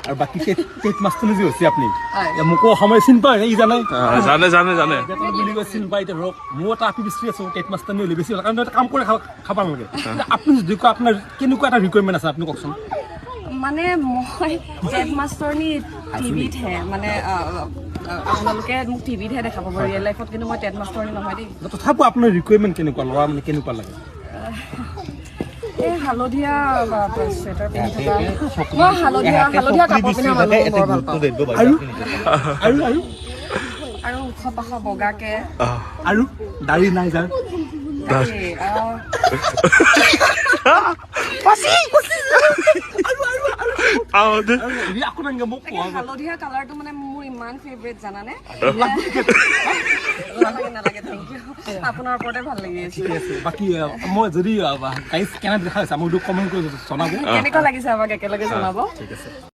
আৰু বাকী TET master যে হৈছে আপুনি মোকো অসমে চিনি পায় ই জানে বুলি কৈ চিনি পায় এতিয়া ধৰক মোৰ এটা আপি বিচাৰি আছো টেট মাষ্টৰ হ'লে বেছি ভাল কাৰণ এটা কাম কৰি খাব নালাগে আপুনি যদি কয় আপোনাৰ কেনেকুৱা এটা ৰিকুৱাৰমেণ্ট আছে আপুনি কওকচোন মানে মই টেট মাষ্টৰনি টিভিতহে মানে আপোনালোকে মোক টিভিতহে দেখা পাব ৰিয়েল লাইফত কিন্তু মই টেট মাষ্টৰনি নহয় দেই তথাপিও আপোনাৰ ৰিকুৱাৰমেণ্ট কেনেকুৱা ল'ৰা মানে কেনেকুৱা লাগে এই হালধীয়া চুৱেটাৰ পিন্ধি থকা মই হালধীয়া কাপোৰ পিন্ধা মানুহ বৰ ভাল পাওঁ আৰু ওখ পাখ বগাকে আৰু দাড়ি নাই যাৰ হালধীয়া কালাৰটো মানে মোৰ ইমান ফেভৰেট জানানে নালাগে থেংক ইউ আপোনাৰ ওপৰতে ভাল লাগি আছে বাকী মই যদি কেনে দেখা হৈছে মোক কমেণ্ট কৰি জনাব কেনেকুৱা লাগিছে আমাক একেলগে জনাব ঠিক আছে